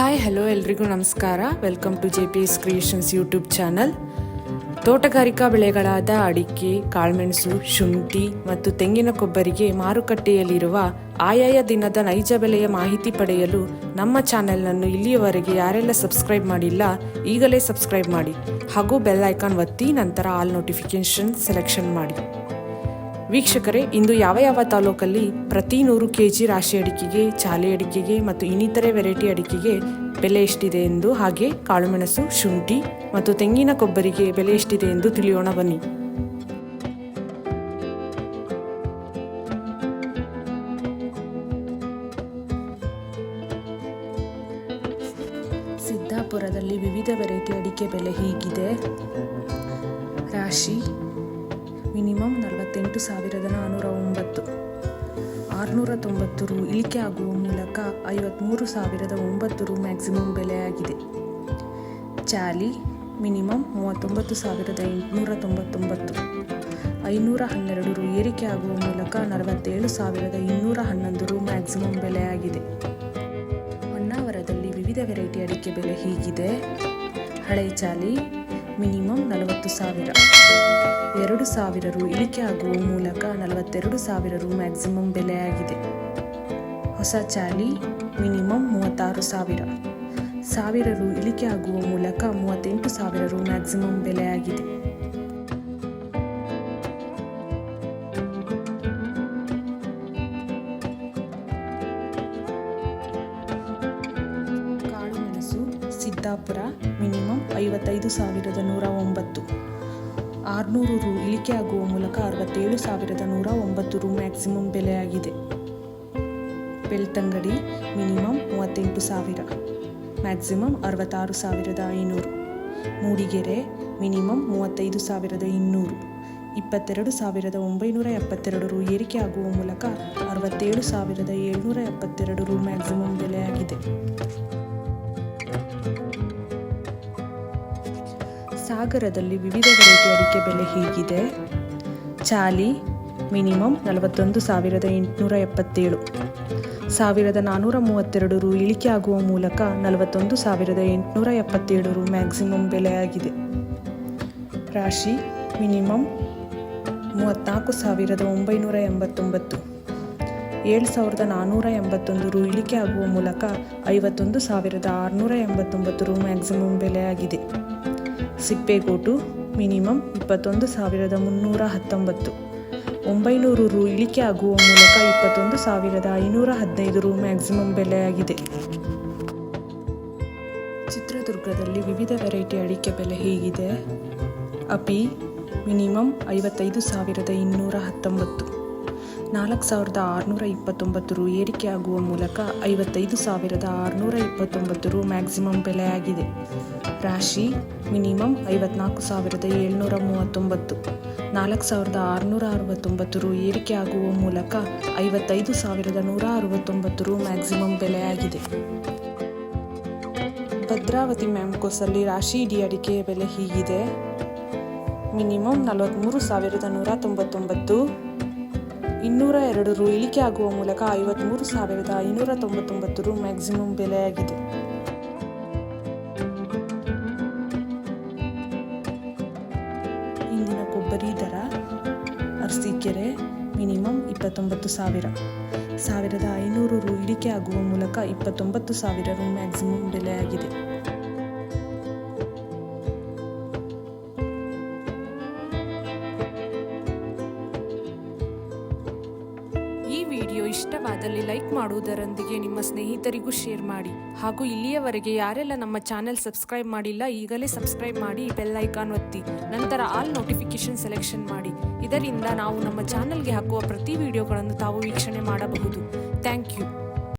Hi hello ಎಲ್ರಿಗೂ ನಮಸ್ಕಾರ. Welcome to JPS creations YouTube channel. ತೋಟಗಾರಿಕಾ ಬೆಳೆಗಳಾದ ಅಡಿಕೆ, ಕಾಳುಮೆಣಸು, ಶುಂಠಿ ಮತ್ತು ತೆಂಗಿನ ಕೊಬ್ಬರಿಗೆ ಮಾರುಕಟ್ಟೆಯಲ್ಲಿರುವ ಆಯಾಯ ದಿನದ ನೈಜ ಬೆಲೆಯ ಮಾಹಿತಿ ಪಡೆಯಲು ನಮ್ಮ ಚಾನೆಲ್ನನ್ನು ಇಲ್ಲಿಯವರೆಗೆ ಯಾರೆಲ್ಲ ಸಬ್ಸ್ಕ್ರೈಬ್ ಮಾಡಿಲ್ಲ ಈಗಲೇ ಸಬ್ಸ್ಕ್ರೈಬ್ ಮಾಡಿ ಹಾಗೂ ಬೆಲ್ ಐಕಾನ್ ಒತ್ತಿ ನಂತರ ಆಲ್ ನೋಟಿಫಿಕೇಶನ್ ಸೆಲೆಕ್ಷನ್ ಮಾಡಿ. ವೀಕ್ಷಕರೇ, ಇಂದು ಯಾವ ತಾಲೂಕಲ್ಲಿ ಪ್ರತಿ 100 kg ರಾಶಿ ಅಡಿಕೆಗೆ, ಚಾಲಿ ಅಡಿಕೆಗೆ ಮತ್ತು ಇನ್ನಿತರೆ ವೆರೈಟಿ ಅಡಿಕೆಗೆ ಬೆಲೆ ಎಷ್ಟಿದೆ ಎಂದು, ಹಾಗೆ ಕಾಳುಮೆಣಸು, ಶುಂಠಿ ಮತ್ತು ತೆಂಗಿನ ಕೊಬ್ಬರಿಗೆ ಬೆಲೆ ಎಷ್ಟಿದೆ ಎಂದು ತಿಳಿಯೋಣ ಬನ್ನಿ. ಸಿದ್ದಾಪುರದಲ್ಲಿ ವಿವಿಧ ವೆರೈಟಿ ಅಡಿಕೆ ಬೆಲೆ ಹೀಗಿದೆ. ರಾಶಿ ಮಿನಿಮಮ್ 48,409, 690 ರು ಇಳಿಕೆ ಆಗುವ ಮೂಲಕ 53,009 ರು ಮ್ಯಾಕ್ಸಿಮಮ್ ಬೆಲೆಯಾಗಿದೆ. ಚಾಲಿ ಮಿನಿಮಮ್ 39,899, 512 ರು ಏರಿಕೆ ಆಗುವ ಮೂಲಕ 47,211 ರು ಮ್ಯಾಕ್ಸಿಮಮ್ ಬೆಲೆಯಾಗಿದೆ. ಹೊನ್ನಾವರದಲ್ಲಿ ವಿವಿಧ ವೆರೈಟಿ ಅಡಿಕೆ ಬೆಲೆ ಹೀಗಿದೆ. ಹಳೆ ಚಾಲಿ ಮಿನಿಮಮ್ 40,000, 2,000 ರು ಇಳಿಕೆ ಆಗುವ ಮೂಲಕ 42,000 ರು ಮ್ಯಾಕ್ಸಿಮಮ್ ಬೆಲೆಯಾಗಿದೆ. ಹೊಸ ಚಾಲಿ ಮಿನಿಮಮ್ 36,000, 1,000 ರು ಇಳಿಕೆ ಆಗುವ ಮೂಲಕ 38,000 ರು ಮ್ಯಾಕ್ಸಿಮಮ್ ಬೆಲೆಯಾಗಿದೆ. ಕಾಳುಮೆಣಸು ಸಿದ್ದಾಪುರ ಮಿನಿಮಮ್ 55,109, 600 ರು ಇಳಿಕೆ ಆಗುವ ಮೂಲಕ 67,109 ರು ಮ್ಯಾಕ್ಸಿಮಮ್ ಬೆಲೆಯಾಗಿದೆ. Belthangady minimum 38,000, maximum 66,500. Mudigere minimum 35,200, 22,972 ರು ಏರಿಕೆ ಆಗುವ ಮೂಲಕ 67,772 ರು ಮ್ಯಾಕ್ಸಿಮಮ್ ಬೆಲೆಯಾಗಿದೆ. ಸಾಗರದಲ್ಲಿ ವಿವಿಧ ವೆರೈಟಿ ಅಡಿಕೆ ಬೆಲೆ ಹೀಗಿದೆ. ಚಾಲಿ ಮಿನಿಮಮ್ 41,877, 1,432 ರು ಇಳಿಕೆ ಆಗುವ ಮೂಲಕ 41,877 ರು ಮ್ಯಾಕ್ಸಿಮಮ್ ಬೆಲೆಯಾಗಿದೆ. ರಾಶಿ ಮಿನಿಮಮ್ 34,989, 7,481 ರು ಇಳಿಕೆ ಆಗುವ ಮೂಲಕ 51,689 ರು ಮ್ಯಾಕ್ಸಿಮಮ್ ಬೆಲೆಯಾಗಿದೆ. ಸಿಪ್ಪೆಗೋಟು ಮಿನಿಮಮ್ 21,319, 900 ರು ಇಳಿಕೆ ಆಗುವ ಮೂಲಕ 21,515 ರು ಮ್ಯಾಕ್ಸಿಮಮ್ ಬೆಲೆಯಾಗಿದೆ. ಚಿತ್ರದುರ್ಗದಲ್ಲಿ ವಿವಿಧ ವೆರೈಟಿ ಅಡಿಕೆ ಬೆಲೆ ಹೀಗಿದೆ. ಅಪಿ ಮಿನಿಮಮ್ 55,219, 4,629 ರು ಏರಿಕೆ ಆಗುವ ಮೂಲಕ 55,629 ರು ಮ್ಯಾಕ್ಸಿಮಮ್ ಬೆಲೆಯಾಗಿದೆ. ರಾಶಿ ಮಿನಿಮಮ್ 54,739, 4,669 ರು ಏರಿಕೆ ಆಗುವ ಮೂಲಕ 55,169 ರು ಮ್ಯಾಕ್ಸಿಮಮ್ ಬೆಲೆಯಾಗಿದೆ. ಭದ್ರಾವತಿ ಮ್ಯಾಂಕೋಸಲ್ಲಿ ರಾಶಿ ಇಡಿ ಅಡಿಕೆಯ ಬೆಲೆ ಹೀಗಿದೆ. ಮಿನಿಮಮ್ 43,199, 202 ರು ಇಳಿಕೆ ಆಗುವ ಮೂಲಕ 53,599 ರು ಮ್ಯಾಕ್ಸಿಮಮ್ ಬೆಲೆಯಾಗಿದೆ. ಇಂದಿನ ಕೊಬ್ಬರಿ ದರ ಅರಸೀಕೆರೆ ಮಿನಿಮಮ್ 29,000, 1,500 ರು ಇಳಿಕೆ ಆಗುವ ಮೂಲಕ 29,000 ರು ಮ್ಯಾಕ್ಸಿಮಮ್ ಬೆಲೆಯಾಗಿದೆ. ಈ ವಿಡಿಯೋ ಇಷ್ಟವಾದಲ್ಲಿ ಲೈಕ್ ಮಾಡುವುದರೊಂದಿಗೆ ನಿಮ್ಮ ಸ್ನೇಹಿತರಿಗೂ ಶೇರ್ ಮಾಡಿ ಹಾಗೂ ಇಲ್ಲಿಯವರೆಗೆ ಯಾರೆಲ್ಲ ನಮ್ಮ ಚಾನೆಲ್ ಸಬ್ಸ್ಕ್ರೈಬ್ ಮಾಡಿಲ್ಲ ಈಗಲೇ ಸಬ್ಸ್ಕ್ರೈಬ್ ಮಾಡಿ, ಬೆಲ್ ಐಕಾನ್ ಒತ್ತಿ ನಂತರ ಆಲ್ ನೋಟಿಫಿಕೇಶನ್ ಸೆಲೆಕ್ಷನ್ ಮಾಡಿ. ಇದರಿಂದ ನಾವು ನಮ್ಮ ಚಾನೆಲ್ಗೆ ಹಾಕುವ ಪ್ರತಿ ವಿಡಿಯೋಗಳನ್ನು ತಾವು ವೀಕ್ಷಣೆ ಮಾಡಬಹುದು. Thank you.